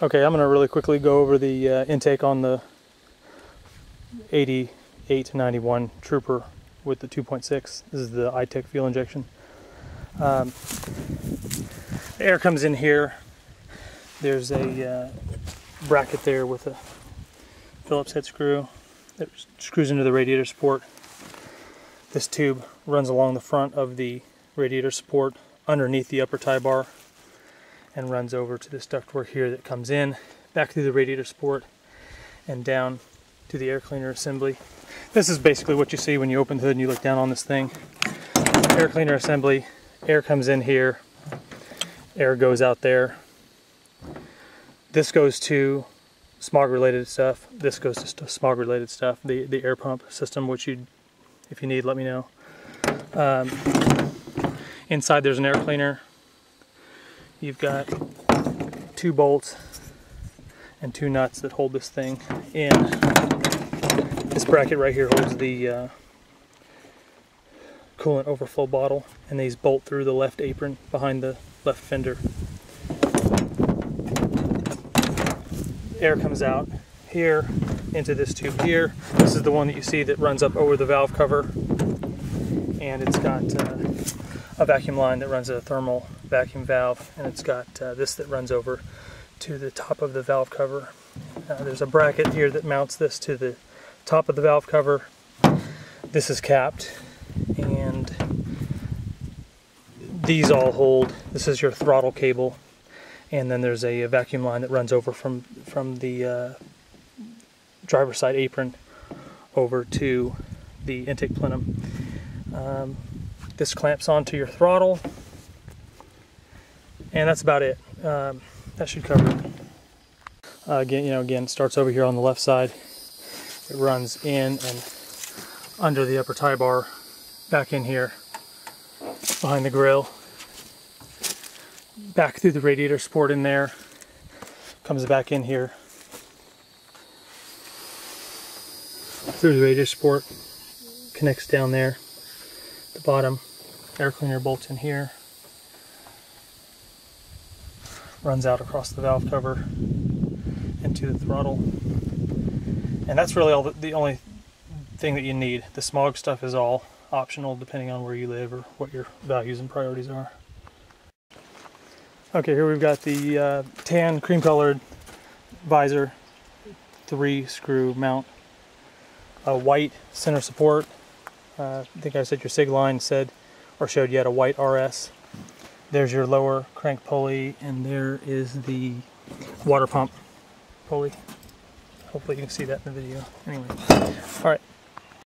Okay, I'm going to really quickly go over the intake on the 88 to 91 Trooper with the 2.6. This is the iTech fuel injection. The air comes in here. There's a bracket there with a Phillips head screw that screws into the radiator support. This tube runs along the front of the radiator support underneath the upper tie bar and runs over to this ductwork here that comes in, back through the radiator support and down to the air cleaner assembly. This is basically what you see when you open the hood and you look down on this thing. Air cleaner assembly, air comes in here, air goes out there. This goes to smog related stuff, this goes to smog related stuff, the air pump system, which if you need, let me know. Inside there's an air cleaner. You've got 2 bolts and 2 nuts that hold this thing in. This bracket right here holds the coolant overflow bottle, and these bolt through the left apron behind the left fender. Air comes out here into this tube here. This is the one that you see that runs up over the valve cover, and it's got a vacuum line that runs a thermal vacuum valve, and it's got this that runs over to the top of the valve cover. There's a bracket here that mounts this to the top of the valve cover. This is capped, and these all hold. This is your throttle cable, and then there's a vacuum line that runs over from the driver's side apron over to the intake plenum. This clamps onto your throttle, and that's about it. That should cover it. Again, it starts over here on the left side. It runs in and under the upper tie bar, back in here, behind the grill, back through the radiator support in there, comes back in here, through the radiator support, connects down there, the bottom, air cleaner bolts in here, runs out across the valve cover into the throttle, and that's really the only thing that you need. The smog stuff is all optional depending on where you live or what your values and priorities are. Okay, here we've got the tan cream colored visor, 3-screw mount, a white center support. I think I said your SIG line said or showed you had a white RS. There's your lower crank pulley, and there is the water pump pulley. Hopefully you can see that in the video. Anyway, all right.